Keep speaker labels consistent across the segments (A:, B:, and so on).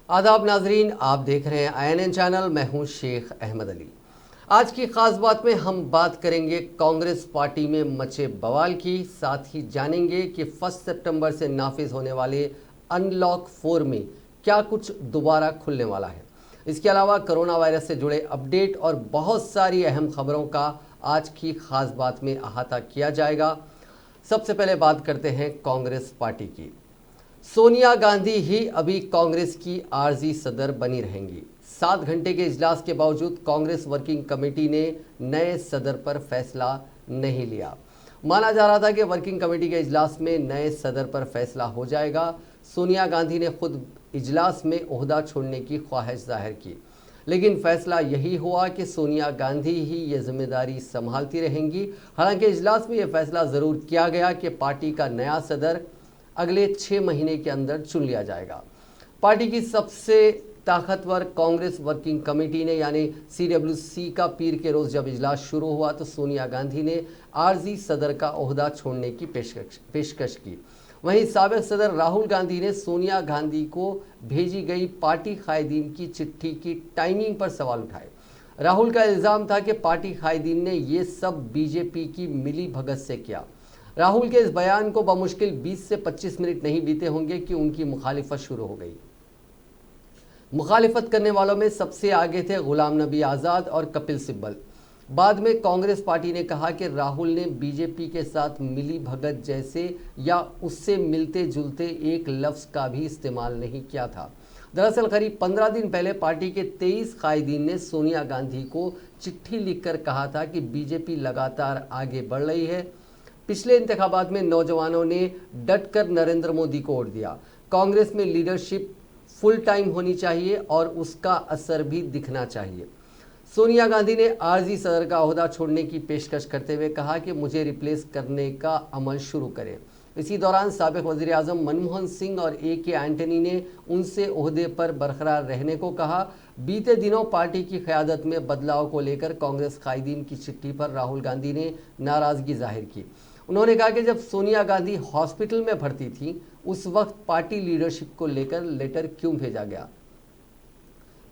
A: आदाब नाजरीन, आप देख रहे हैं INN चैनल। मैं हूं शेख अहमद अली। आज की खास बात में हम बात करेंगे कांग्रेस पार्टी में मचे बवाल की, साथ ही जानेंगे कि 1 सितंबर से नाफिज होने वाले अनलॉक 4 में क्या कुछ दोबारा खुलने वाला है। इसके अलावा कोरोना वायरस से जुड़े अपडेट और बहुत सारी अहम खबरों का आज की खास बात में अहाता किया जाएगा। सबसे पहले बात करते हैं कांग्रेस पार्टी की। सोनिया गांधी ही अभी कांग्रेस की आरजी सदर बनी रहेंगी। 7 घंटे के इजलास के बावजूद कांग्रेस वर्किंग कमेटी ने नए सदर पर फैसला नहीं लिया। माना जा रहा था कि वर्किंग कमेटी के इजलास में नए सदर पर फैसला हो जाएगा। सोनिया गांधी ने खुद इजलास में ओहदा छोड़ने की ख्वाहिश जाहिर की, लेकिन फैसला यही हुआ कि सोनिया गांधी ही ये जिम्मेदारी संभालती रहेंगी। हालांकि इजलास में यह फैसला ज़रूर किया गया कि पार्टी का नया सदर अगले 6 महीने के अंदर चुन लिया जाएगा। पार्टी की सबसे ताकतवर कांग्रेस वर्किंग कमेटी ने यानी CWC का पीर के रोज जब इजलास शुरू हुआ तो सोनिया गांधी ने आरजी सदर का ओहदा छोड़ने की पेशकश की। वहीं साबिक सदर राहुल गांधी ने सोनिया गांधी को भेजी गई पार्टी कायदीन की चिट्ठी की टाइमिंग पर सवाल उठाए। राहुल का इल्ज़ाम था कि पार्टी कायदीन ने ये सब बीजेपी की मिली भगत से किया। राहुल के इस बयान को बमुश्किल 20 से 25 मिनट नहीं बीते होंगे कि उनकी मुखालिफत शुरू हो गई। मुखालिफत करने वालों में सबसे आगे थे गुलाम नबी आज़ाद और कपिल सिब्बल। बाद में कांग्रेस पार्टी ने कहा कि राहुल ने बीजेपी के साथ मिली भगत जैसे या उससे मिलते जुलते एक लफ्ज़ का भी इस्तेमाल नहीं किया था। दरअसल करीब 15 दिन पहले पार्टी के 23 कायदीन ने सोनिया गांधी को चिट्ठी लिखकर कहा था कि बीजेपी लगातार आगे बढ़ रही है। पिछले इंतखाबात में नौजवानों ने डटकर नरेंद्र मोदी को वोट दिया। कांग्रेस में लीडरशिप फुल टाइम होनी चाहिए और उसका असर भी दिखना चाहिए। सोनिया गांधी ने आरजी सदर का ओहदा छोड़ने की पेशकश करते हुए कहा कि मुझे रिप्लेस करने का अमल शुरू करें। इसी दौरान साबिक वज़ीर आज़म मनमोहन सिंह और AK एंटनी ने उनसे ओहदे पर बरकरार रहने को कहा। बीते दिनों पार्टी की क़यादत में बदलाव को लेकर कांग्रेस कायदीन की चिट्ठी पर राहुल गांधी ने नाराज़गी जाहिर की। उन्होंने कहा कि जब सोनिया गांधी हॉस्पिटल में भर्ती थी उस वक्त पार्टी लीडरशिप को लेकर लेटर क्यों भेजा गया।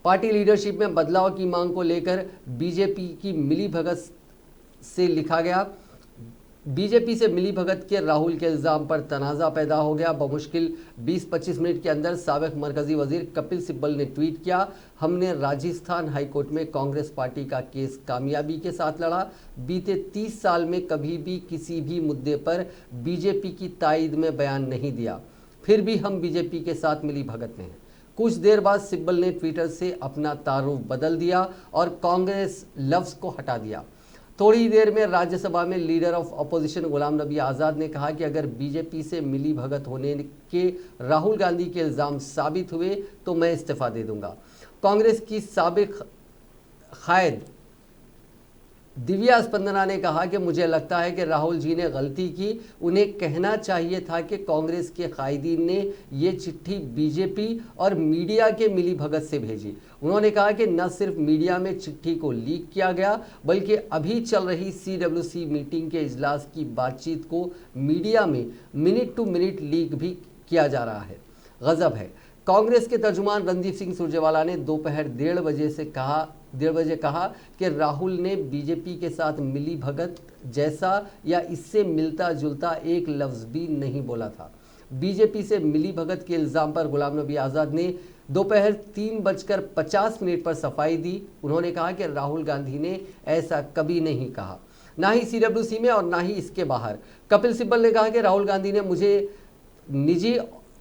A: पार्टी लीडरशिप में बदलाव की मांग को लेकर बीजेपी की मिलीभगत से लिखा गया। बीजेपी से मिलीभगत के राहुल के इल्ज़ाम पर तनाज़ा पैदा हो गया। बमुश्किल 20-25 मिनट के अंदर साबिक मरकजी वजीर कपिल सिब्बल ने ट्वीट किया, हमने राजस्थान हाईकोर्ट में कांग्रेस पार्टी का केस कामयाबी के साथ लड़ा। बीते 30 साल में कभी भी किसी भी मुद्दे पर बीजेपी की तायद में बयान नहीं दिया, फिर भी हम बीजेपी के साथ मिली भगत में हैं। कुछ देर बाद सिब्बल ने ट्विटर से अपना तारुफ बदल दिया और कांग्रेस लफ्ज़ को हटा दिया। थोड़ी देर में राज्यसभा में leader of opposition Ghulam Nabi Azad ने कहा कि अगर बीजेपी से मिली भगत होने के राहुल गांधी के इल्ज़ाम साबित हुए तो मैं इस्तीफ़ा दे दूंगा। कांग्रेस की साबिक कायद दिव्या स्पंदना ने कहा कि मुझे लगता है कि राहुल जी ने गलती की। उन्हें कहना चाहिए था कि कांग्रेस के कायदीन ने ये चिट्ठी बीजेपी और मीडिया के मिली भगत से भेजी। उन्होंने कहा कि न सिर्फ मीडिया में चिट्ठी को लीक किया गया बल्कि अभी चल रही CWC मीटिंग के इजलास की बातचीत को मीडिया में मिनट टू मिनट लीक भी किया जा रहा है। गजब है। कांग्रेस के तर्जुमान रणदीप सिंह सुरजेवाला ने दोपहर 1:30 बजे कहा कि राहुल ने बीजेपी के साथ मिली भगत जैसा या इससे मिलता जुलता एक लफ्ज़ भी नहीं बोला था। बीजेपी से मिली भगत के इल्ज़ाम पर गुलाम नबी आज़ाद ने दोपहर 3:50 पर सफाई दी। उन्होंने कहा कि राहुल गांधी ने ऐसा कभी नहीं कहा, ना ही CWC में और ना ही इसके बाहर। कपिल सिब्बल ने कहा कि राहुल गांधी ने मुझे निजी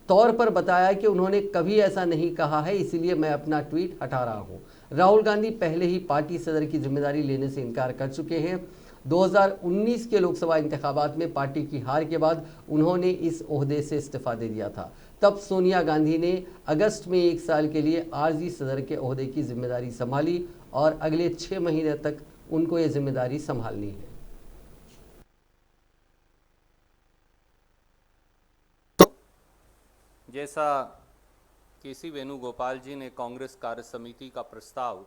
A: तौर पर बताया कि उन्होंने कभी ऐसा नहीं कहा है, इसीलिए मैं अपना ट्वीट हटा रहा हूं। राहुल गांधी पहले ही पार्टी सदर की जिम्मेदारी लेने से इनकार कर चुके हैं। 2019 के लोकसभा इंतखाबात में पार्टी की हार के बाद उन्होंने इस ओहदे से इस्तीफा दे दिया था। तब सोनिया गांधी ने अगस्त में 1 साल के लिए आरजी सदर के ओहदे की जिम्मेदारी संभाली और अगले 6 महीने तक उनको ये जिम्मेदारी संभालनी है।
B: जैसा KC वेणुगोपाल जी ने कांग्रेस कार्य समिति का प्रस्ताव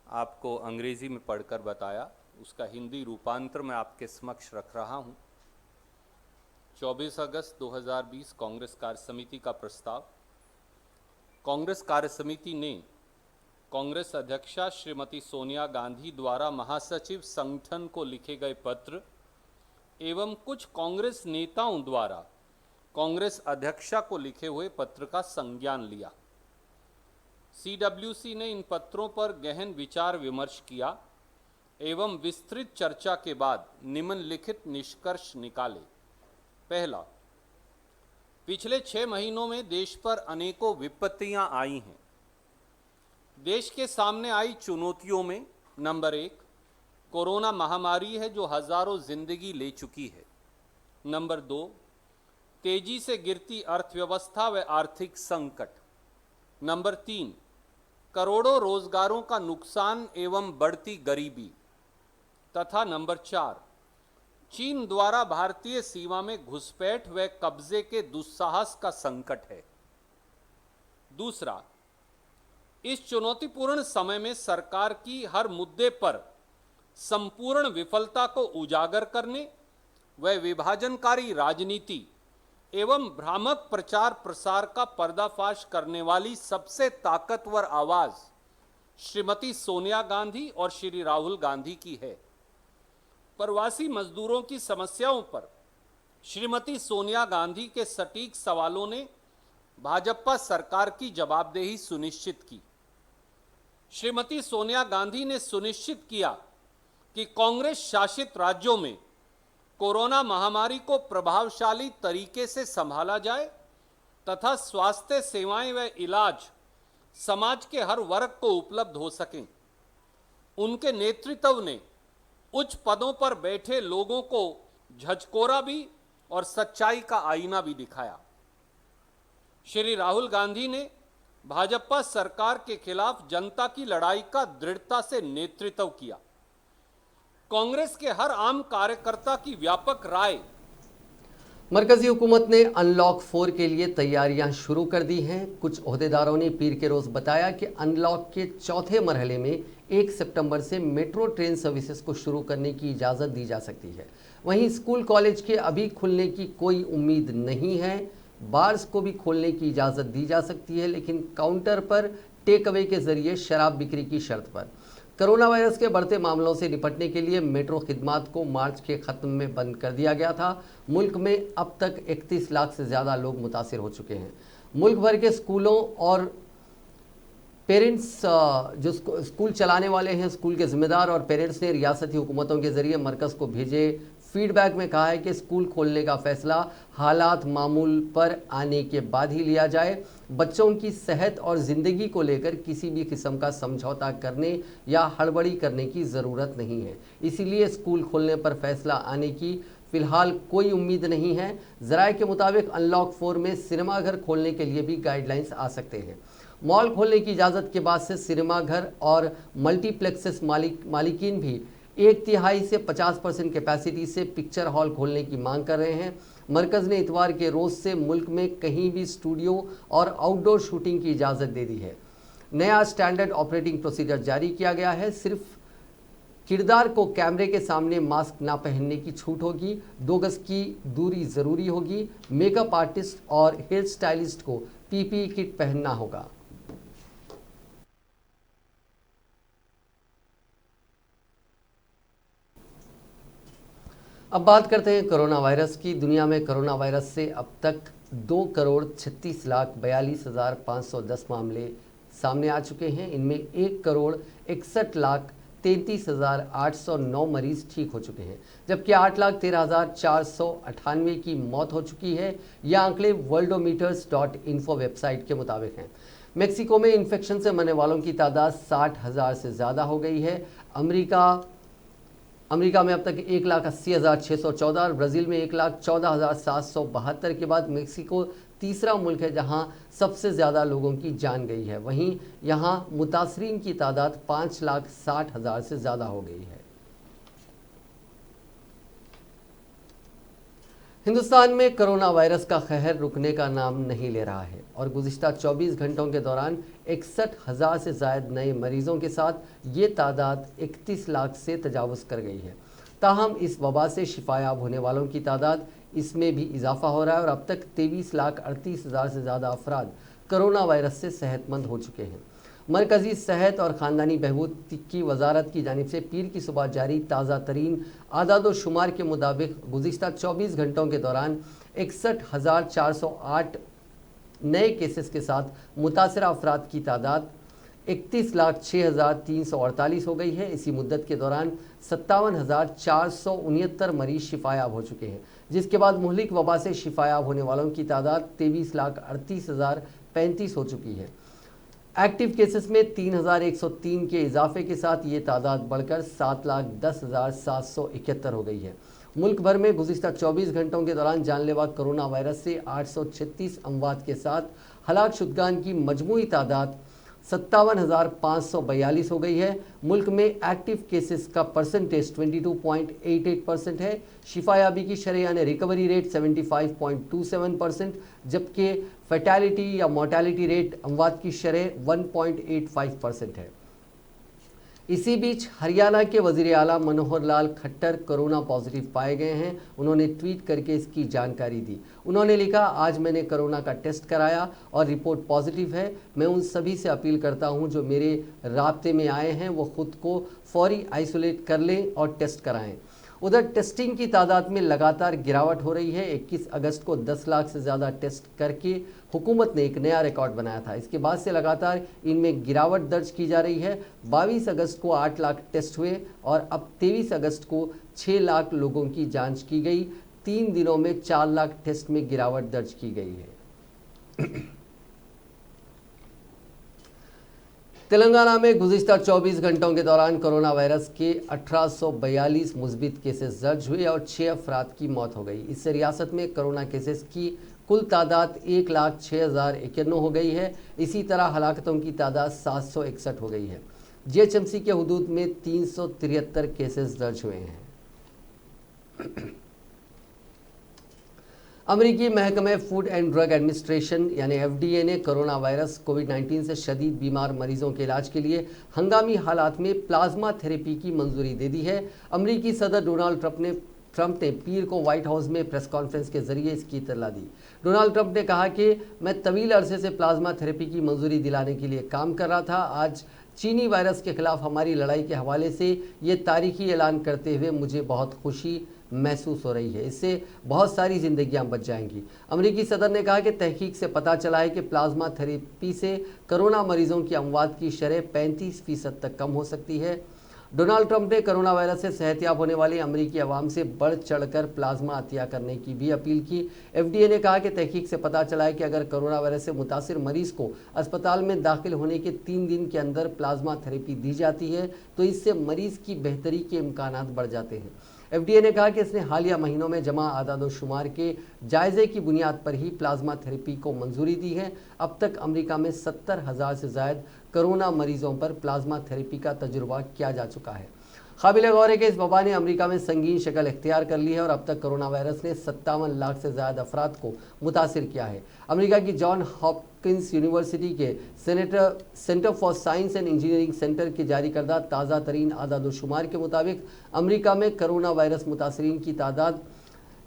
B: आपको अंग्रेजी में पढ़कर बताया, उसका हिंदी रूपांतर मैं आपके समक्ष रख रहा हूं। 24 अगस्त 2020 कांग्रेस कार्य समिति का प्रस्ताव। कांग्रेस कार्य समिति ने कांग्रेस अध्यक्षा श्रीमती सोनिया गांधी द्वारा महासचिव संगठन को लिखे गए पत्र एवं कुछ कांग्रेस नेताओं द्वारा कांग्रेस अध्यक्षा को लिखे हुए पत्र का संज्ञान लिया। सीडब्ल्यूसी ने इन पत्रों पर गहन विचार विमर्श किया एवं विस्तृत चर्चा के बाद निम्नलिखित निष्कर्ष निकाले। पहला, पिछले 6 महीनों में देश पर अनेकों विपत्तियां आई हैं। देश के सामने आई चुनौतियों में नंबर 1 कोरोना महामारी है जो हजारों जिंदगी ले चुकी है। नंबर 2 तेजी से गिरती अर्थव्यवस्था व आर्थिक संकट। नंबर 3 करोड़ों रोजगारों का नुकसान एवं बढ़ती गरीबी। तथा नंबर 4 चीन द्वारा भारतीय सीमा में घुसपैठ व कब्जे के दुस्साहस का संकट है। दूसरा, इस चुनौतीपूर्ण समय में सरकार की हर मुद्दे पर संपूर्ण विफलता को उजागर करने व विभाजनकारी राजनीति एवं भ्रामक प्रचार प्रसार का पर्दाफाश करने वाली सबसे ताकतवर आवाज श्रीमती सोनिया गांधी और श्री राहुल गांधी की है। प्रवासी मजदूरों की समस्याओं पर श्रीमती सोनिया गांधी के सटीक सवालों ने भाजपा सरकार की जवाबदेही सुनिश्चित की। श्रीमती सोनिया गांधी ने सुनिश्चित किया कि कांग्रेस शासित राज्यों में कोरोना महामारी को प्रभावशाली तरीके से संभाला जाए तथा स्वास्थ्य सेवाएं व इलाज समाज के हर वर्ग को उपलब्ध हो सकें। उनके नेतृत्व ने उच्च पदों पर बैठे लोगों को झकझोरा भी और सच्चाई का आईना भी दिखाया। श्री राहुल गांधी ने भाजपा सरकार के खिलाफ जनता की लड़ाई का दृढ़ता से नेतृत्व किया। कांग्रेस के हर आम कार्यकर्ता की व्यापक राय।
A: मरकजी हुकूमत ने अनलॉक 4 के लिए तैयारियां शुरू कर दी हैं। कुछ ओहदेदारों ने पीर के रोज बताया कि अनलॉक के चौथे मरहले में 1 सितंबर से मेट्रो ट्रेन सर्विसेज को शुरू करने की इजाज़त दी जा सकती है। वहीं स्कूल कॉलेज के अभी खुलने की कोई उम्मीद नहीं है। बार्स को भी खोलने की इजाज़त दी जा सकती है, लेकिन काउंटर पर टेक अवे के जरिए शराब बिक्री की शर्त पर। कोरोना वायरस के बढ़ते मामलों से निपटने के लिए मेट्रो खिदमात को मार्च के ख़त्म में बंद कर दिया गया था। मुल्क में अब तक 31 लाख से ज़्यादा लोग मुतासिर हो चुके हैं। मुल्क भर के स्कूलों और पेरेंट्स जो स्कूल चलाने वाले हैं, स्कूल के ज़िम्मेदार और पेरेंट्स ने रियासती हुकूमतों के ज़रिए मरकज़ को भेजे फीडबैक में कहा है कि स्कूल खोलने का फ़ैसला हालात मामूल पर आने के बाद ही लिया जाए। बच्चों की सेहत और ज़िंदगी को लेकर किसी भी किस्म का समझौता करने या हड़बड़ी करने की ज़रूरत नहीं है, इसीलिए स्कूल खोलने पर फैसला आने की फ़िलहाल कोई उम्मीद नहीं है। ज़राए के मुताबिक अनलॉक 4 में सिनेमाघर खोलने के लिए भी गाइडलाइंस आ सकते हैं। मॉल खोलने की इजाज़त के बाद से सिनेमाघर और मल्टीप्लेक्सेस मालिकीन भी 1/3 से 50% कैपेसिटी से पिक्चर हॉल खोलने की मांग कर रहे हैं। मरकज़ ने इतवार के रोज़ से मुल्क में कहीं भी स्टूडियो और आउटडोर शूटिंग की इजाज़त दे दी है। नया स्टैंडर्ड ऑपरेटिंग प्रोसीजर जारी किया गया है। सिर्फ किरदार को कैमरे के सामने मास्क ना पहनने की छूट होगी, 2 गज की दूरी ज़रूरी होगी। मेकअप आर्टिस्ट और हेयर स्टाइलिस्ट को PPE किट पहनना होगा। अब बात करते हैं कोरोना वायरस की। दुनिया में कोरोना वायरस से अब तक 2,36,42,510 मामले सामने आ चुके हैं। इनमें 1,61,33,809 मरीज ठीक हो चुके हैं, जबकि 8,13,498 की मौत हो चुकी है। यह आंकड़े worldometers.info वेबसाइट के मुताबिक हैं। मेक्सिको में इन्फेक्शन से मरने वालों की तादाद 60,000 से ज़्यादा हो गई है। अमेरिका में अब तक 1,80,614 और ब्राज़ील में 1,14,772 के बाद मेक्सिको तीसरा मुल्क है जहां सबसे ज़्यादा लोगों की जान गई है। वहीं यहां मुतासरीन की तादाद 5,60,000 से ज़्यादा हो गई है। हिंदुस्तान में कोरोना वायरस का कहर रुकने का नाम नहीं ले रहा है और गुज़िश्ता 24 घंटों के दौरान 61,000 से ज़ायद नए मरीजों के साथ ये तादाद 31 लाख से तजावुज़ कर गई है। ताहम इस वबा से शिफायाब होने वालों की तादाद इसमें भी इजाफा हो रहा है और अब तक 23,38,000 से ज़्यादा अफराद कोरोना वायरस से सेहतमंद हो चुके हैं। मरकज़ी सेहत और ख़ानदानी बहबूद की वजारत की जानिब से पीर की सुबह जारी ताज़ा तरीन आदाद शुमार के मुताबिक गुज़िश्ता 24 घंटों के दौरान 61,408 नए केसेस के साथ मुतासरा अफराद की तादाद 31,06,348 हो गई है। इसी मुद्दत के दौरान 57,469 मरीज शिफायाब हो चुके हैं, जिसके बाद मुहलिक वबा से शिफायाब होने वालों की तादाद 23,38,035 हो चुकी है। एक्टिव केसेस में 3,103 के इजाफे के साथ ये तादाद बढ़कर 7,10,771 हो गई है। मुल्क भर में गुज़िश्ता 24 घंटों के दौरान जानलेवा कोरोना वायरस से 836 अमवात के साथ हलाक शुदगान की मजमूई तादाद 57,542 हो गई है। मुल्क में एक्टिव केसेस का परसेंटेज 22.88% है। शिफायाबी की शरह यानी रिकवरी रेट 75.27%, जबकि फैटेलिटी या मोर्टेलिटी रेट अमवात की शरह 1.85% है। इसी बीच हरियाणा के वज़ीर आला मनोहर लाल खट्टर कोरोना पॉजिटिव पाए गए हैं। उन्होंने ट्वीट करके इसकी जानकारी दी। उन्होंने लिखा, आज मैंने कोरोना का टेस्ट कराया और रिपोर्ट पॉजिटिव है। मैं उन सभी से अपील करता हूं जो मेरे राब्ते में आए हैं वो खुद को फौरी आइसोलेट कर लें और टेस्ट कराएं। उधर टेस्टिंग की तादाद में लगातार गिरावट हो रही है। 21 अगस्त को 10 लाख से ज़्यादा टेस्ट करके हुकूमत ने एक नया रिकॉर्ड बनाया था। इसके बाद से लगातार इनमें गिरावट दर्ज की जा रही है। 22 अगस्त को 8 लाख टेस्ट हुए और अब 23 अगस्त को 6 लाख लोगों की जांच की गई। 3 दिनों में 4 लाख टेस्ट में गिरावट दर्ज की गई है। तेलंगाना में गुज़िश्ता 24 घंटों के दौरान कोरोना वायरस के 1842 मुस्बित केसेस दर्ज हुए और 6 अफराद की मौत हो गई। इससे रियासत में कोरोना केसेस की कुल तादाद 1,06,091 हो गई है। इसी तरह हलाकतों की तादाद 761 हो गई है। जीएचएमसी के हुदूद में 373 केसेस दर्ज हुए हैं। अमरीकी महकमे फूड एंड ड्रग एडमिनिस्ट्रेशन यानी FDA ने कोरोना वायरस कोविड-19 से शदीद बीमार मरीजों के इलाज के लिए हंगामी हालात में प्लाज्मा थेरेपी की मंजूरी दे दी है। अमरीकी सदर डोनाल्ड ट्रंप ने पीर को व्हाइट हाउस में प्रेस कॉन्फ्रेंस के जरिए इसकी इत्तला दी। डोनाल्ड ट्रंप ने कहा कि मैं तवील अरसे से प्लाज्मा थेरेपी की मंजूरी दिलाने के लिए काम कर रहा था। आज चीनी वायरस के खिलाफ हमारी लड़ाई के हवाले से ये तारीखी ऐलान करते हुए मुझे बहुत खुशी महसूस हो रही है। इससे बहुत सारी जिंदगियां बच जाएंगी। अमरीकी सदर ने कहा कि तहकीक से पता चला है कि प्लाज्मा थेरेपी से कोरोना मरीजों की अमवात की शरह 35% तक कम हो सकती है। डोनाल्ड ट्रंप ने कोरोना वायरस से सेहतियाब होने वाली अमरीकी अवाम से बढ़ चढ़कर प्लाज्मा अतिया करने की भी अपील की। FDA ने कहा कि तहकीक से पता चला है कि अगर कोरोना वायरस से मुतासिर मरीज को अस्पताल में दाखिल होने के 3 दिन के अंदर प्लाज्मा थेरेपी दी जाती है तो इससे मरीज की बेहतरी के इम्कानात बढ़ जाते हैं। FDA ने कहा कि इसने हालिया महीनों में जमा आदाद शुमार के जायजे की बुनियाद पर ही प्लाज्मा थेरेपी को मंजूरी दी है। अब तक अमेरिका में 70,000 से ज़ायद कोरोना मरीजों पर प्लाज्मा थेरेपी का तजुर्बा किया जा चुका है। काबिल गौर है कि इस वबा ने अमेरिका में संगीन शक्ल इख्तियार कर ली है और अब तक कोरोना वायरस ने 57 लाख से ज़्यादा अफराद को मुतासिर किया है। अमेरिका की जॉन हॉपकिंस यूनिवर्सिटी के centre for science and engineering centre के जारी करदा ताज़ा तरीन आदाद शुमार के मुताबिक अमेरिका में कोरोना वायरस मुतासरीन की तादाद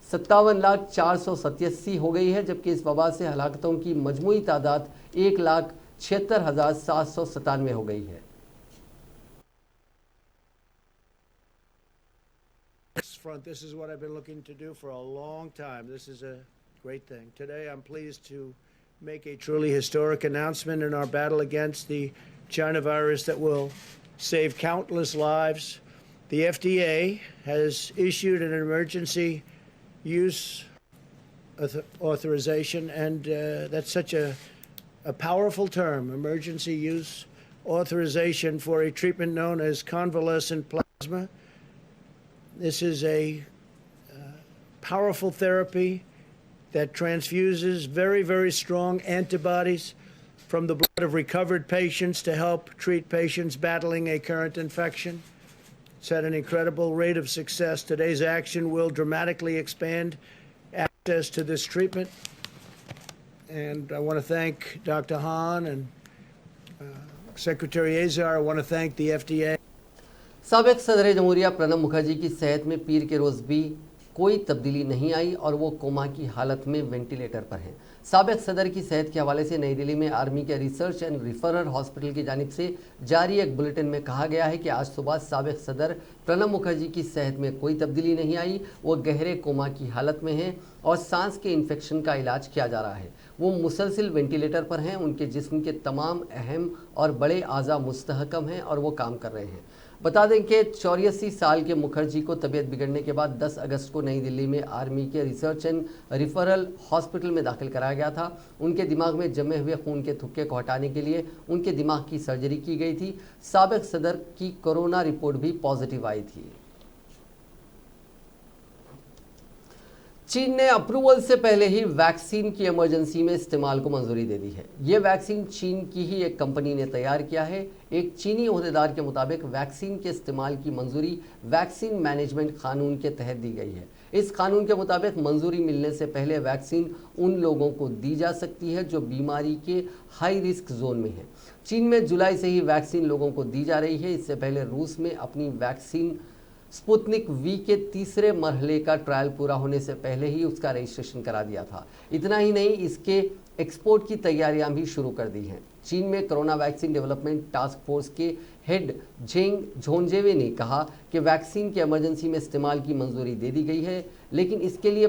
A: 57,487 हो गई है, जबकि इस वबा से हलाकतों की मजमूई तादाद 1,76,797 हो गई है।
C: Front. This is what I've been looking to do for a long time. This is a great thing. Today I'm pleased to make a truly historic announcement in our battle against the China virus that will save countless lives. The FDA has issued an emergency use authorization, and that's such a powerful term, emergency use authorization for a treatment known as convalescent plasma. This is a powerful therapy that transfuses very, very strong antibodies from the blood of recovered patients to help treat patients battling a current infection. It's had an incredible rate of success. Today's action will dramatically expand access to this treatment. And I want to thank Dr. Hahn and Secretary Azar. I want to thank the FDA.
A: साबिक सदर जमहूरिया प्रणब मुखर्जी की सेहत में पीर के रोज़ भी कोई तब्दीली नहीं आई और वो कोमा की हालत में वेंटिलेटर पर हैं। साबिक सदर की सेहत के हवाले से नई दिल्ली में आर्मी के रिसर्च एंड रिफरल हॉस्पिटल की जानिब से जारी एक बुलेटिन में कहा गया है कि आज सुबह साबिक सदर प्रणब मुखर्जी की सेहत में कोई तब्दीली नहीं आई। वो गहरे कोमा की हालत में हैं और सांस के इन्फेक्शन का इलाज किया जा रहा है। वो मुसलसिल वेंटिलेटर पर हैं। उनके जिस्म के तमाम अहम और बड़े आज़ा मुस्तहकम हैं और वो काम कर रहे हैं। बता दें कि 84 साल के मुखर्जी को तबीयत बिगड़ने के बाद 10 अगस्त को नई दिल्ली में आर्मी के रिसर्च एंड रिफरल हॉस्पिटल में दाखिल कराया गया था। उनके दिमाग में जमे हुए खून के थुक्के को हटाने के लिए उनके दिमाग की सर्जरी की गई थी। साबिक सदर की कोरोना रिपोर्ट भी पॉजिटिव आई थी। चीन ने अप्रूवल से पहले ही वैक्सीन की इमरजेंसी में इस्तेमाल को मंजूरी दे दी है। ये वैक्सीन चीन की ही एक कंपनी ने तैयार किया है। एक चीनी ओहदेदार के मुताबिक वैक्सीन के इस्तेमाल की मंजूरी वैक्सीन मैनेजमेंट कानून के तहत दी गई है। इस कानून के मुताबिक मंजूरी मिलने से पहले वैक्सीन उन लोगों को दी जा सकती है जो बीमारी के हाई रिस्क जोन में है। चीन में जुलाई से ही वैक्सीन लोगों को दी जा रही है। इससे पहले रूस में अपनी वैक्सीन स्पुतनिक वी के तीसरे मरहले का ट्रायल पूरा होने से पहले ही उसका रजिस्ट्रेशन करा दिया था। इतना ही नहीं, इसके एक्सपोर्ट की तैयारियां भी शुरू कर दी हैं। चीन में corona vaccine development task force के हेड झेंग झोंजेवे ने कहा कि वैक्सीन के इमरजेंसी में इस्तेमाल की मंजूरी दे दी गई है, लेकिन इसके लिए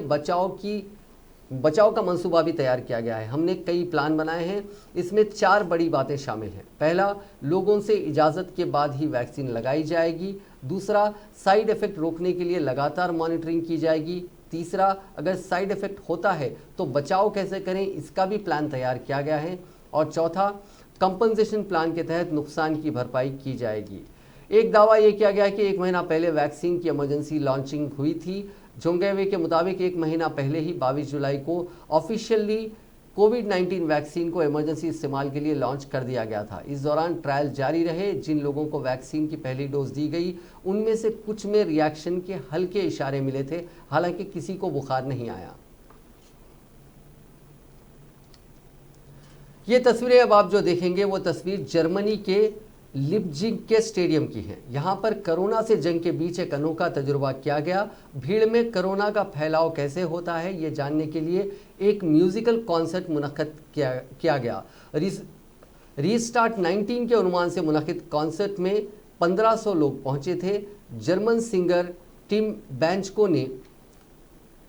A: बचाव का मंसूबा भी तैयार किया गया है। हमने कई प्लान बनाए हैं। इसमें 4 बड़ी बातें शामिल हैं। पहला, लोगों से इजाज़त के बाद ही वैक्सीन लगाई जाएगी। दूसरा, साइड इफ़ेक्ट रोकने के लिए लगातार मॉनिटरिंग की जाएगी। तीसरा, अगर साइड इफ़ेक्ट होता है तो बचाव कैसे करें, इसका भी प्लान तैयार किया गया है। और चौथा, कंपनसेशन प्लान के तहत नुकसान की भरपाई की जाएगी। एक दावा यह किया गया है कि 1 महीना पहले वैक्सीन की इमरजेंसी लॉन्चिंग हुई थी। जोंगेवे के मुताबिक 1 महीना पहले ही 22 जुलाई को ऑफिशियली कोविड-19 वैक्सीन को इमरजेंसी इस्तेमाल के लिए लॉन्च कर दिया गया था। इस दौरान ट्रायल जारी रहे। जिन लोगों को वैक्सीन की पहली डोज दी गई उनमें से कुछ में रिएक्शन के हल्के इशारे मिले थे, हालांकि किसी को बुखार नहीं आया। ये तस्वीरें अब आप जो देखेंगे वो तस्वीर जर्मनी के लिपजिग के स्टेडियम की है। यहाँ पर कोरोना से जंग के बीच एक अनोखा तजुर्बा किया गया। भीड़ में कोरोना का फैलाव कैसे होता है ये जानने के लिए एक म्यूजिकल कॉन्सर्ट मुनक्कद किया गया। रीस्टार्ट 19 के अनुमान से मुनक्किद कॉन्सर्ट में 1500 लोग पहुंचे थे। जर्मन सिंगर टिम बैंचको ने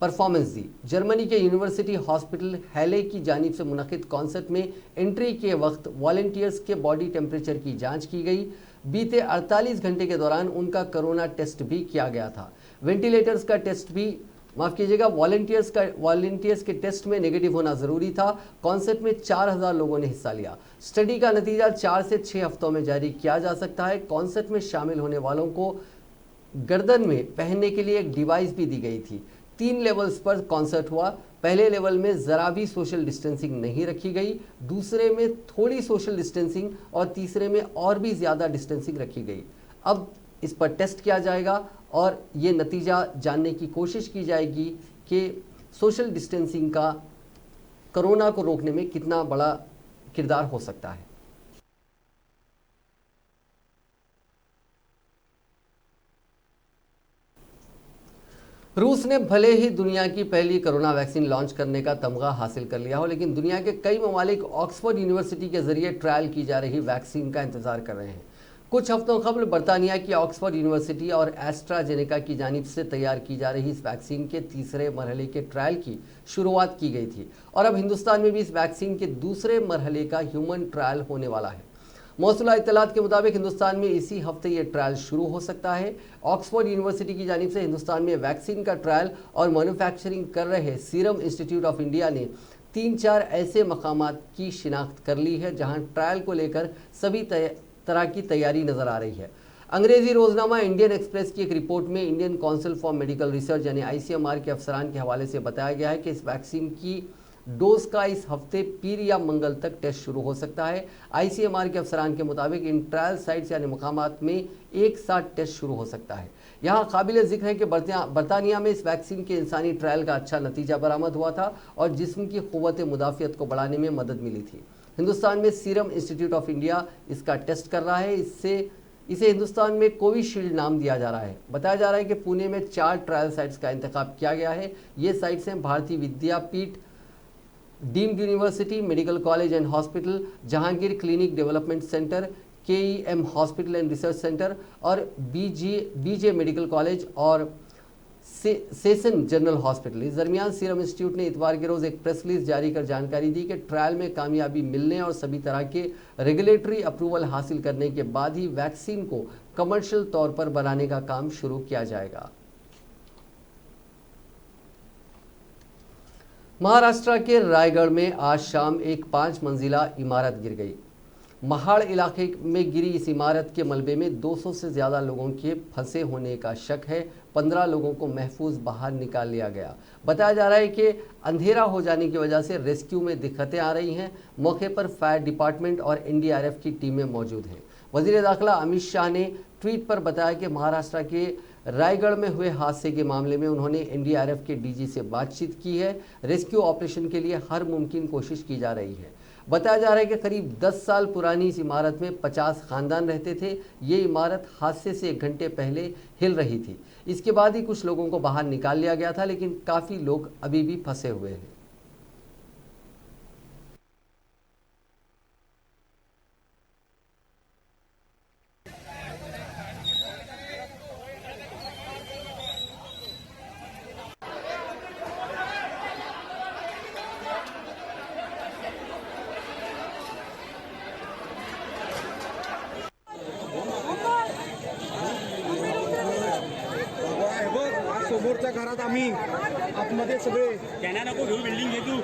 A: परफॉर्मेंस दी। जर्मनी के यूनिवर्सिटी हॉस्पिटल हैले की जानिब से मुनक्किद कॉन्सर्ट में एंट्री के वक्त वॉलंटियर्स के बॉडी टेम्परेचर की जांच की गई। बीते 48 घंटे के दौरान उनका कोरोना टेस्ट भी किया गया था। वेंटिलेटर्स का टेस्ट भी वॉलंटियर्स के टेस्ट में नेगेटिव होना जरूरी था। कॉन्सर्ट में 4000 लोगों ने हिस्सा लिया। स्टडी का नतीजा 4 से 6 हफ्तों में जारी किया जा सकता है। कॉन्सर्ट में शामिल होने वालों को गर्दन में पहनने के लिए एक डिवाइस भी दी गई थी। 3 लेवल्स पर कॉन्सर्ट हुआ। पहले लेवल में ज़रा भी सोशल डिस्टेंसिंग नहीं रखी गई, दूसरे में थोड़ी सोशल डिस्टेंसिंग और तीसरे में और भी ज़्यादा डिस्टेंसिंग रखी गई। अब इस पर टेस्ट किया जाएगा और ये नतीजा जानने की कोशिश की जाएगी कि सोशल डिस्टेंसिंग का कोरोना को रोकने में कितना बड़ा किरदार हो सकता है। रूस ने भले ही दुनिया की पहली कोरोना वैक्सीन लॉन्च करने का तमगा हासिल कर लिया हो, लेकिन दुनिया के कई ममालिक ऑक्सफोर्ड यूनिवर्सिटी के जरिए ट्रायल की जा रही वैक्सीन का इंतजार कर रहे हैं। कुछ हफ्तों कबल बरतानिया की ऑक्सफोर्ड यूनिवर्सिटी और एस्ट्राजेनेका की जानिब से तैयार की जा रही इस वैक्सीन के तीसरे मरहले के ट्रायल की शुरुआत की गई थी और अब हिंदुस्तान में भी इस वैक्सीन के दूसरे मरहले का ह्यूमन ट्रायल होने वाला है। मौसूला इत्तलात के मुताबिक हिंदुस्तान में इसी हफ्ते ये ट्रायल शुरू हो सकता है। ऑक्सफोर्ड यूनिवर्सिटी की जानिब से हिंदुस्तान में वैक्सीन का ट्रायल और मैन्युफैक्चरिंग कर रहे सीरम इंस्टीट्यूट ऑफ इंडिया ने 3-4 ऐसे मकामात की शिनाख्त कर ली है जहां ट्रायल को लेकर सभी तरह की तैयारी नजर आ रही है। अंग्रेजी रोजनामा इंडियन एक्सप्रेस की एक रिपोर्ट में Indian council for medical research यानी ICMR के अफसरान के हवाले से बताया गया है कि इस वैक्सीन की डोज का इस हफ्ते पीर या मंगल तक टेस्ट शुरू हो सकता है। ICMR के अफसरान के मुताबिक इन ट्रायल साइट्स यानी मकामात में एक साथ टेस्ट शुरू हो सकता है। यहाँ काबिल जिक्र है कि बरतानिया में इस वैक्सीन के इंसानी ट्रायल का अच्छा नतीजा बरामद हुआ था और जिस्म की क़ुव्वत मुदाफ़ियत को बढ़ाने में मदद मिली थी। हिंदुस्तान में सीरम इंस्टीट्यूट ऑफ इंडिया इसका टेस्ट कर रहा है। इससे इसे हिंदुस्तान में कोविशील्ड नाम दिया जा रहा है। बताया जा रहा है कि पुणे में 4 ट्रायल साइट्स का इंतखाब किया गया है। ये साइट्स हैं Bharati Vidyapeeth, deemed university medical college and hospital, Jehangir clinic development centre, KEM hospital and research centre और बीजे मेडिकल कॉलेज और सेशन जनरल हॉस्पिटल। इस दरमियान सीरम इंस्टीट्यूट ने इतवार के रोज एक प्रेस रिलीज जारी कर जानकारी दी कि ट्रायल में कामयाबी मिलने और सभी तरह के रेगुलेटरी अप्रूवल हासिल करने के बाद ही वैक्सीन को कमर्शियल तौर पर बनाने का काम शुरू किया जाएगा। महाराष्ट्र के रायगढ़ में आज शाम एक 5 मंजिला इमारत गिर गई। महाड़ इलाके में गिरी इस इमारत के मलबे में 200 से ज़्यादा लोगों के फंसे होने का शक है। 15 लोगों को महफूज बाहर निकाल लिया गया। बताया जा रहा है कि अंधेरा हो जाने की वजह से रेस्क्यू में दिक्कतें आ रही हैं। मौके पर फायर डिपार्टमेंट और NDRF की टीमें मौजूद हैं। वजीर दाखिला अमित शाह ने ट्वीट पर बताया कि महाराष्ट्र के रायगढ़ में हुए हादसे के मामले में उन्होंने NDRF के DG से बातचीत की है। रेस्क्यू ऑपरेशन के लिए हर मुमकिन कोशिश की जा रही है। बताया जा रहा है कि करीब 10 साल पुरानी इस इमारत में 50 खानदान रहते थे। ये इमारत हादसे से 1 घंटे पहले हिल रही थी। इसके बाद ही कुछ लोगों को बाहर निकाल लिया गया था, लेकिन काफ़ी लोग अभी भी फंसे हुए हैं।
D: समोरच्या घरात आम्ही आतमध्ये सगळे त्यांना नको घेऊ बिल्डिंग घे तू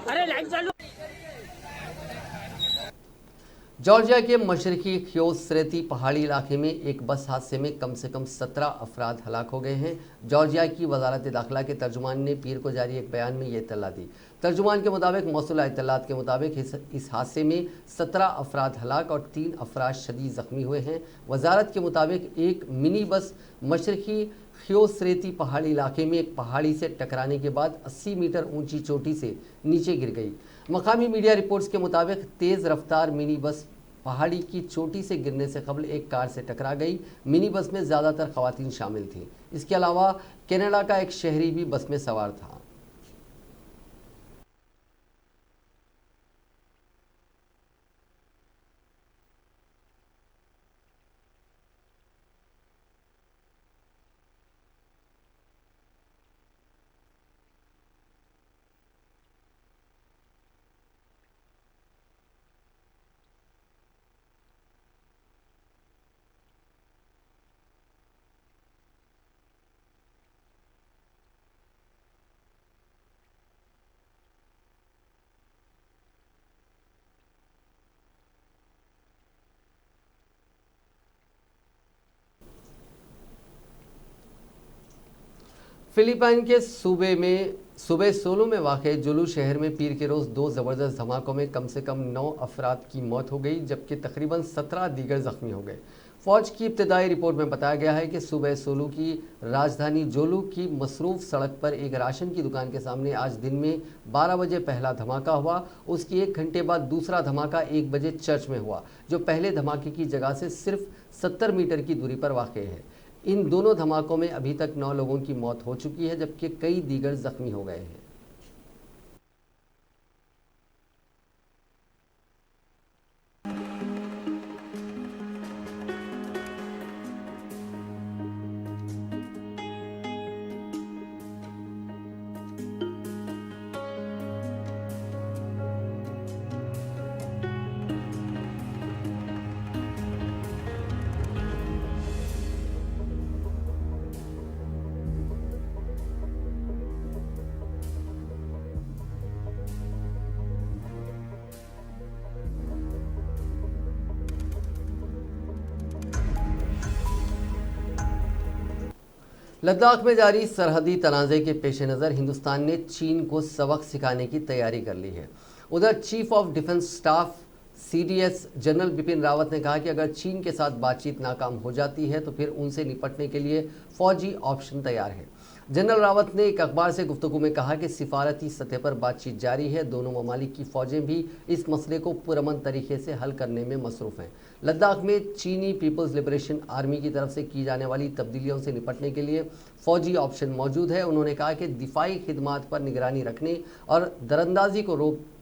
E: अरे लाइट चालू।
A: जॉर्जिया के मशरकी ख्योसरेती पहाड़ी इलाके में एक बस हादसे में कम से कम 17 अफराद हलाक हो गए हैं। जॉर्जिया की वजारत दाखिला के तर्जुमान ने पीर को जारी एक बयान में ये इत्तला दी। तर्जुमान के मुताबिक मौसूला इत्तलात के मुताबिक इस हादसे में 17 अफराद हलाक और 3 अफराद शदीद ज़ख्मी हुए हैं। वजारत के मुताबिक एक मिनी बस मशरकी ख्योसरेती पहाड़ी इलाके में एक पहाड़ी से टकराने के बाद 80 मीटर ऊंची चोटी से नीचे गिर गई। मकामी मीडिया रिपोर्ट्स के मुताबिक तेज़ रफ्तार मिनी बस पहाड़ी की चोटी से गिरने से कबल एक कार से टकरा गई। मिनी बस में ज़्यादातर ख़वातीन शामिल थीं। इसके अलावा कनाडा का एक शहरी भी बस में सवार था। फिलीपाइन के सूबे सोलो में वाक़ जुलू शहर में पीर के रोज़ 2 ज़बरदस्त धमाकों में कम से कम 9 अफराद की मौत हो गई, जबकि तकरीबन 17 दीगर ज़ख्मी हो गए। फ़ौज की इब्तदाई रिपोर्ट में बताया गया है कि सूबे सोलू की राजधानी जोलू की मसरूफ़ सड़क पर एक राशन की दुकान के सामने आज दिन में 12 बजे पहला धमाका हुआ। उसकी 1 घंटे बाद दूसरा धमाका 1 बजे चर्च में हुआ, जो पहले धमाके की जगह से सिर्फ 70 मीटर की दूरी पर वाक़ है। इन दोनों धमाकों में अभी तक 9 लोगों की मौत हो चुकी है, जबकि कई दीगर ज़ख्मी हो गए हैं। लद्दाख में जारी सरहदी तनाज़े के पेश नज़र हिंदुस्तान ने चीन को सबक सिखाने की तैयारी कर ली है। उधर chief of defence staff CDS general Bipin Rawat ने कहा कि अगर चीन के साथ बातचीत नाकाम हो जाती है तो फिर उनसे निपटने के लिए फौजी ऑप्शन तैयार है। जनरल रावत ने एक अखबार से गुफ्तगू में कहा कि सिफारती सतह पर बातचीत जारी है। दोनों ममालिक की फौजें भी इस मसले को पुरअमन तरीके से हल करने में मसरूफ़ हैं। लद्दाख में चीनी पीपल्स लिबरेशन आर्मी की तरफ से की जाने वाली तब्दीलियों से निपटने के लिए फौजी ऑप्शन मौजूद है। उन्होंने कहा कि दिफाई खिदमात पर निगरानी रखने और दरअंदाजी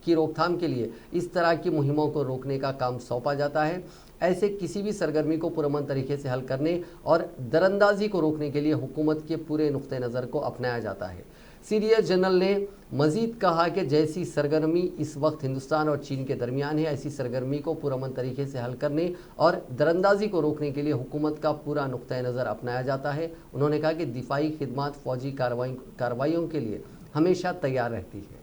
A: की रोकथाम के लिए इस तरह की मुहिमों को रोकने का काम सौंपा जाता है। ऐसे किसी भी सरगर्मी को पुरअमन तरीके से हल करने और दरअंदाजी को रोकने के लिए हुकूमत के पूरे नुक्ते नज़र को अपनाया जाता है। CDS जनरल ने मजीद कहा कि जैसी सरगर्मी इस वक्त हिंदुस्तान और चीन के दरमियान है, ऐसी सरगर्मी को पुरअमन तरीके से हल करने और दरअंदाजी को रोकने के लिए हुकूमत का पूरा नुक्ता नज़र अपनाया जाता है। उन्होंने कहा कि दिफाई खिदमात फौजी कार्रवाइयों के लिए हमेशा तैयार रहती है।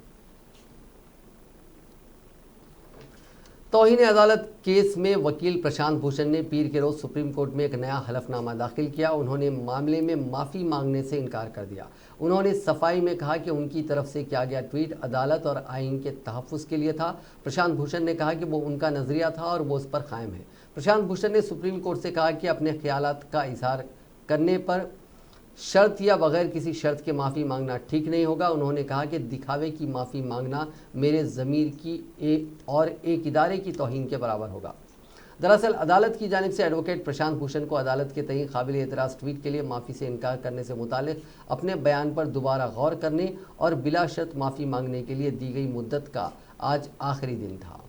A: तौहीन अदालत केस में वकील प्रशांत भूषण ने पीर के रोज सुप्रीम कोर्ट में एक नया हलफनामा दाखिल किया। उन्होंने मामले में माफ़ी मांगने से इनकार कर दिया। उन्होंने सफाई में कहा कि उनकी तरफ से किया गया ट्वीट अदालत और आइन के तहफ़्फ़ुज़ के लिए था। प्रशांत भूषण ने कहा कि वो उनका नज़रिया था और वो उस पर कायम है। प्रशांत भूषण ने सुप्रीम कोर्ट से कहा कि अपने ख्यालात का इजहार करने पर शर्त या बगैर किसी शर्त के माफ़ी मांगना ठीक नहीं होगा। उन्होंने कहा कि दिखावे की माफ़ी मांगना मेरे ज़मीर की एक इदारे की तौहीन के बराबर होगा। दरअसल अदालत की जानिब से एडवोकेट प्रशांत भूषण को अदालत के तय काबिल एतराज़ ट्वीट के लिए माफ़ी से इनकार करने से मुतालिक अपने बयान पर दोबारा गौर करने और बिला शर्त माफ़ी मांगने के लिए दी गई मुद्दत का आज आखिरी दिन था।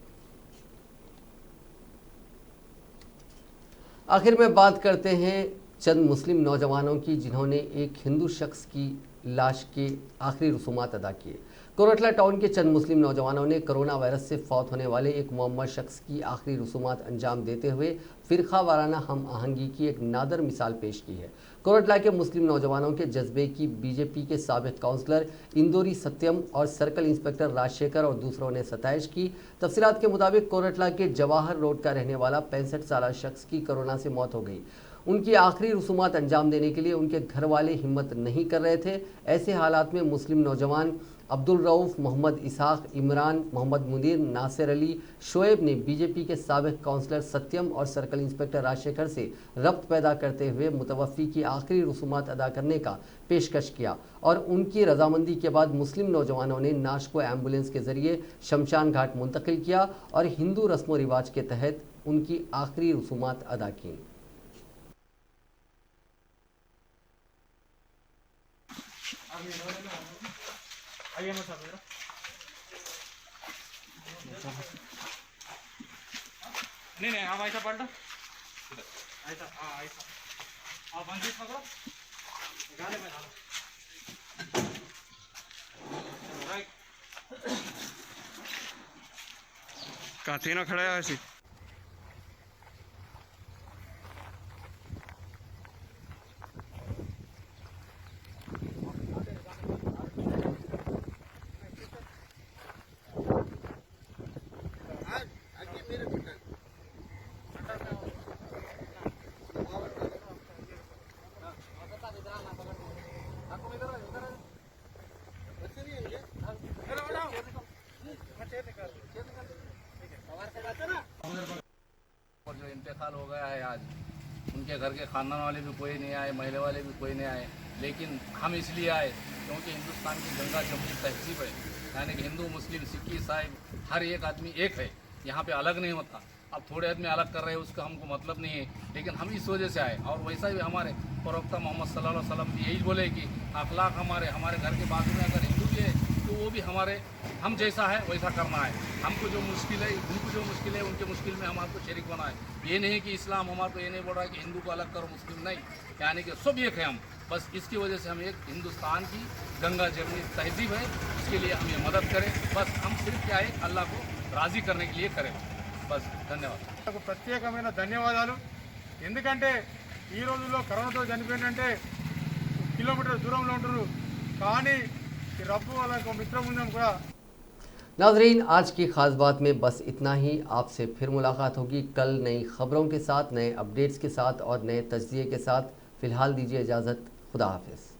A: आखिर में बात करते हैं चंद मुस्लिम नौजवानों की जिन्होंने एक हिंदू शख्स की लाश के आखिरी रसूमात अदा किए। कोरटला टाउन के चंद मुस्लिम नौजवानों ने कोरोना वायरस से फौत होने वाले एक मुअम्मर शख्स की आखिरी रसूमात अंजाम देते हुए फ़िरका वाराना हम आहंगी की एक नादर मिसाल पेश की है। कोरटला के मुस्लिम नौजवानों के जज्बे की बीजेपी के साबिक काउंसलर इंदोरी सत्यम और सर्कल इंस्पेक्टर राजशेखर और दूसरों ने सताइश की। तफसीलात के मुताबिक कोरटला के जवाहर रोड का रहने वाला 65 साल शख्स की कोरोना से मौत हो गई। उनकी आखिरी रसूमात अंजाम देने के लिए उनके घर वाले हिम्मत नहीं कर रहे थे। ऐसे हालात में मुस्लिम नौजवान अब्दुल रऊफ़, मोहम्मद इसहाक, इमरान, मोहम्मद मुनीर, नासिर अली, शोएब ने बीजेपी के साबिक काउंसलर सत्यम और सर्कल इंस्पेक्टर राजशेखर से रब्त पैदा करते हुए मुतवफ़ी की आखिरी रसूमात अदा करने का पेशकश किया और उनकी रजामंदी के बाद मुस्लिम नौजवानों ने नाश को एम्बुलेंस के ज़रिए शमशान घाट मुंतकिल किया और हिंदू रस्म व रिवाज के तहत उनकी आखिरी रसूमात अदा की।
D: आइए ना साहब, नहीं आप ऐसा पलटो, ऐसा आप अंकित पकड़ो, गाने में डालो, राइट कहाँ थे ना खड़ा है ऐसे।
E: और जो इंतकाल हो गया है आज, उनके घर के खानदान वाले भी कोई नहीं आए, महिला वाले भी कोई नहीं आए, लेकिन हम इसलिए आए क्योंकि हिंदुस्तान की गंगा जमुनी तहजीब है, यानी कि हिंदू मुस्लिम सिख ईसाई हर एक आदमी एक है, यहाँ पे अलग नहीं होता। अब थोड़े आदमी अलग कर रहे हैं उसका हमको मतलब नहीं है, लेकिन हम इस वजह से आए। और वैसा भी हमारे प्रवक्ता मोहम्मद सल्लल्लाहु अलैहि वसल्लम यही बोले कि अखलाक हमारे घर के बाजू में अगर हिंदू भी है तो वो भी हम जैसा है वैसा करना है। हमको जो मुश्किल है, उनको जो मुश्किल है, उनके मुश्किल में हमारे को शरीक होना है। ये नहीं कि इस्लाम हमारे को ये नहीं बोल रहा है कि हिंदू को अलग करो, मुस्लिम नहीं, यानी कि सब एक है हम। बस इसकी वजह से हम एक हिंदुस्तान की गंगा जमुनी तहजीब है, इसके लिए हम ये मदद करें। बस हम सिर्फ क्या है, अल्लाह को राज़ी करने के लिए करें। बस धन्यवाद।
D: ప్రత్యేకమైన ధన్యవాదాలు। ఎందుకంటే ఈ రోజుల్లో కరోనాతో చనిపోయిందంటే కిలోమీటర్ దూరంలో ఉంటారు, కానీ ఈ రబ్బు వాళ్ళకు మిత్రం ఉందని కూడా।
A: नाज़रीन, आज की ख़ास बात में बस इतना ही। आपसे फिर मुलाकात होगी कल नई खबरों के साथ, नए अपडेट्स के साथ और नए तज्ज़िये के साथ। फ़िलहाल दीजिए इजाज़त। खुदा हाफिज़।